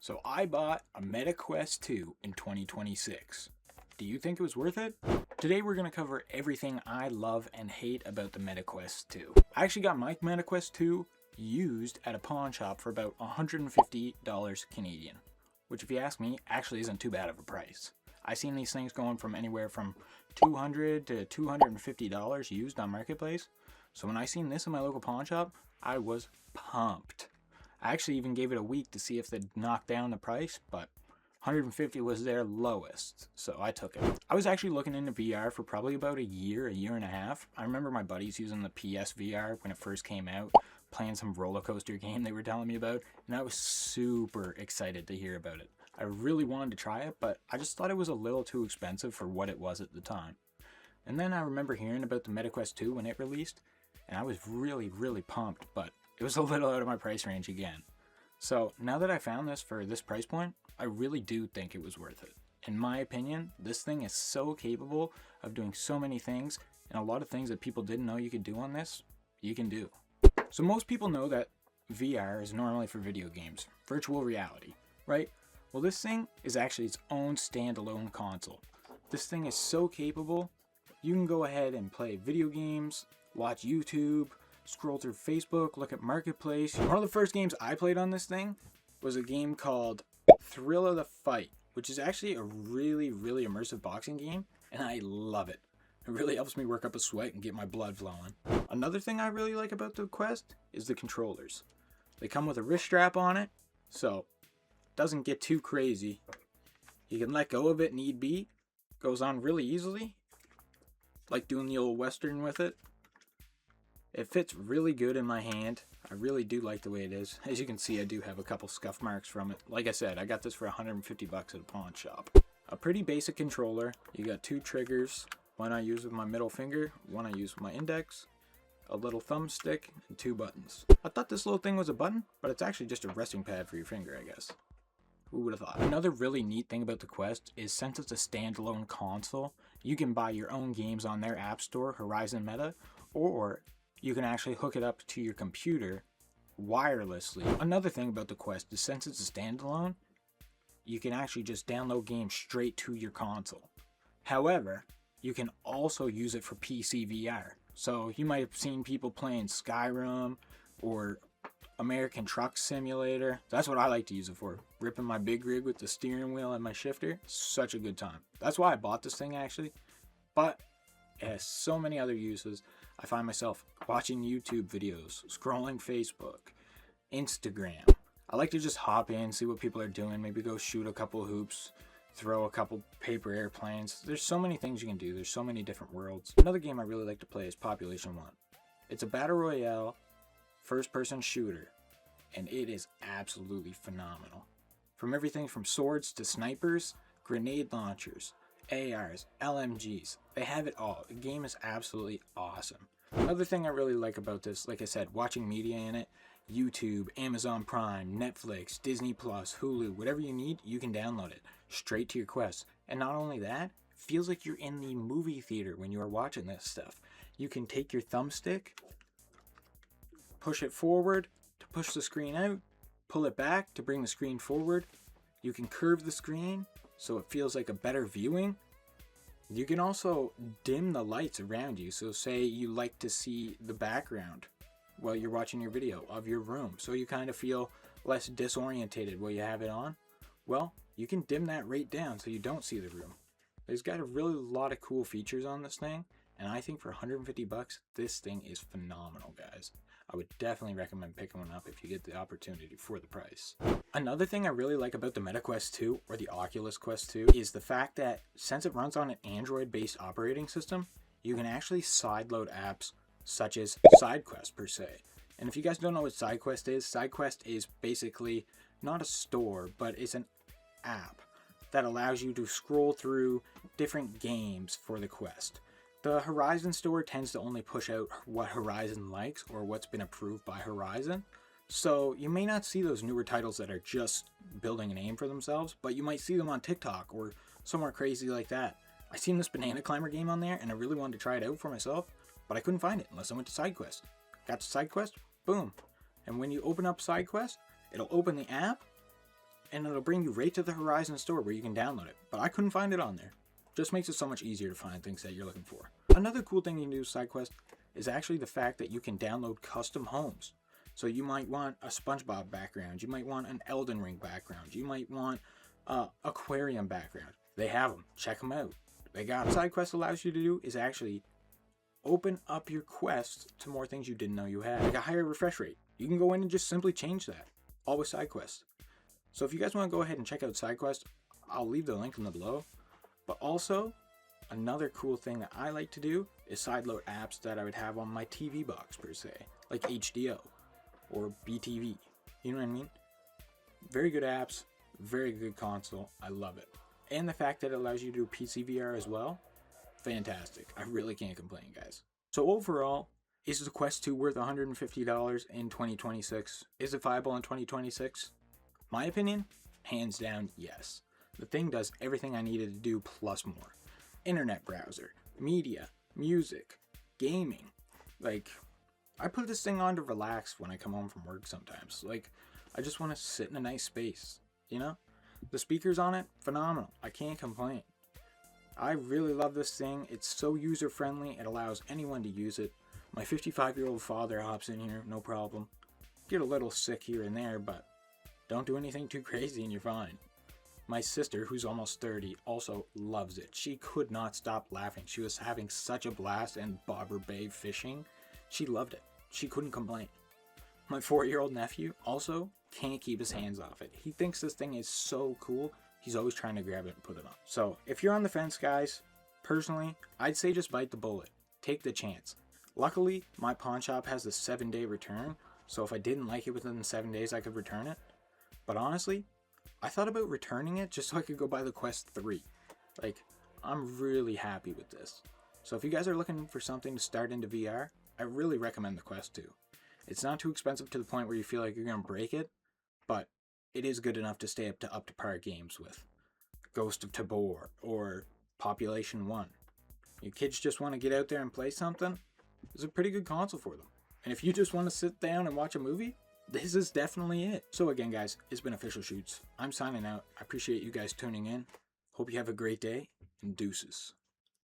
So I bought a MetaQuest 2 in 2026. Do you think it was worth it? Today we're going to cover everything I love and hate about the MetaQuest 2. I actually got my MetaQuest 2 used at a pawn shop for about $150 Canadian, which if you ask me, actually isn't too bad of a price. I've seen these things going from anywhere from $200 to $250 used on Marketplace. So when I seen this in my local pawn shop, I was pumped. I actually even gave it a week to see if they'd knock down the price, but 150 was their lowest, so I took it. I was actually looking into VR for probably about a year and a half. I remember my buddies using the PS VR when it first came out, playing some roller coaster game they were telling me about, and I was super excited to hear about it. I really wanted to try it, but I just thought it was a little too expensive for what it was at the time. And then I remember hearing about the MetaQuest 2 when it released, and I was really pumped, but it was a little out of my price range again. So now that I found this for this price point, I really do think it was worth it. In my opinion, this thing is so capable of doing so many things, and a lot of things that people didn't know you could do on this, you can do. So most people know that VR is normally for video games, virtual reality, right? Well, this thing is actually its own standalone console. This thing is so capable, you can go ahead and play video games, watch YouTube, scroll through Facebook, look at Marketplace. One of the first games I played on this thing was a game called Thrill of the Fight, which is actually a really immersive boxing game, and I love it. It really helps me work up a sweat and get my blood flowing. Another thing I really like about the Quest is the controllers. They come with a wrist strap on it, so it doesn't get too crazy. You can let go of it need be. Goes on really easily, like doing the old Western with it. It fits really good in my hand. I really do like the way it is. As you can see, I do have a couple scuff marks from it. Like I said, I got this for $150 at a pawn shop. A pretty basic controller. You got two triggers. One I use with my middle finger, one I use with my index, a little thumbstick, and two buttons. I thought this little thing was a button, but it's actually just a resting pad for your finger, I guess. Who would have thought? Another really neat thing about the Quest is since it's a standalone console, you can buy your own games on their app store, Horizon Meta, or you can actually hook it up to your computer wirelessly. Another thing about the Quest is since it's a standalone, you can actually just download games straight to your console. However, you can also use it for PC VR. So you might have seen people playing Skyrim or American Truck Simulator. That's what I like to use it for. Ripping my big rig with the steering wheel and my shifter. Such a good time. That's why I bought this thing actually. But it has so many other uses. I find myself watching YouTube videos, scrolling Facebook, Instagram. I like to just hop in, see what people are doing, maybe go shoot a couple hoops, throw a couple paper airplanes. There's so many things you can do. There's so many different worlds. Another game I really like to play is Population 1. It's a battle royale, first-person shooter, and it is absolutely phenomenal. From everything from swords to snipers, grenade launchers, ARs, LMGs, they have it all. The game is absolutely awesome. Another thing I really like about this, like I said, watching media in it, YouTube, Amazon Prime, Netflix, Disney Plus, Hulu, whatever you need, you can download it straight to your Quest. And not only that, it feels like you're in the movie theater when you are watching this stuff. You can take your thumbstick, push it forward to push the screen out, pull it back to bring the screen forward. You can curve the screen so it feels like a better viewing. You can also dim the lights around you. So say you like to see the background while you're watching your video of your room, so you kind of feel less disorientated while you have it on. Well, you can dim that right down so you don't see the room. There's got a really lot of cool features on this thing, and I think for $150, this thing is phenomenal, guys. I would definitely recommend picking one up if you get the opportunity for the price. Another thing I really like about the MetaQuest 2 or the Oculus Quest 2 is the fact that since it runs on an Android-based operating system, you can actually sideload apps such as SideQuest per se. And if you guys don't know what SideQuest is basically not a store, but it's an app that allows you to scroll through different games for the Quest. The Horizon store tends to only push out what Horizon likes or what's been approved by Horizon. So you may not see those newer titles that are just building a name for themselves, but you might see them on TikTok or somewhere crazy like that. I seen this Banana Climber game on there and I really wanted to try it out for myself, but I couldn't find it unless I went to SideQuest. Got to SideQuest, boom. And when you open up SideQuest, it'll open the app, and it'll bring you right to the Horizon store where you can download it. But I couldn't find it on there. Just makes it so much easier to find things that you're looking for. Another cool thing you can do with SideQuest is actually the fact that you can download custom homes. So you might want a SpongeBob background, you might want an Elden Ring background, you might want aquarium background. They have them. Check them out. They got them. SideQuest allows you to do is actually open up your quest to more things you didn't know you had. Like a higher refresh rate. You can go in and just simply change that. All with SideQuest. So if you guys want to go ahead and check out SideQuest, I'll leave the link in the below. But also, another cool thing that I like to do is sideload apps that I would have on my TV box per se, like HDO or BTV. You know what I mean? Very good apps, very good console. I love it. And the fact that it allows you to do PC VR as well, fantastic. I really can't complain, guys. So overall, is the Quest 2 worth $150 in 2026? Is it viable in 2026? My opinion, hands down, yes. The thing does everything I needed to do plus more. Internet browser, media, music, gaming. Like, I put this thing on to relax when I come home from work sometimes. Like, I just want to sit in a nice space, you know? The speakers on it, phenomenal. I can't complain. I really love this thing. It's so user-friendly. It allows anyone to use it. My 55-year-old father hops in here, no problem. Get a little sick here and there, but don't do anything too crazy and you're fine. My sister, who's almost 30, also loves it. She could not stop laughing. She was having such a blast in Bobber Bay fishing. She loved it. She couldn't complain. My 4-year-old nephew also can't keep his hands off it. He thinks this thing is so cool. He's always trying to grab it and put it on. So if you're on the fence, guys, personally, I'd say just bite the bullet. Take the chance. Luckily, my pawn shop has a 7-day return. So if I didn't like it within the 7 days, I could return it. But honestly, I thought about returning it just so I could go buy the Quest 3. Like, I'm really happy with this. So if you guys are looking for something to start into VR, I really recommend the Quest 2. It's not too expensive to the point where you feel like you're going to break it, but it is good enough to stay up to par games with. Ghost of Tabor or Population 1. Your kids just want to get out there and play something? It's a pretty good console for them. And if you just want to sit down and watch a movie, this is definitely it. So again, guys, it's been Official Shoots. I'm signing out. I appreciate you guys tuning in. Hope you have a great day, and deuces.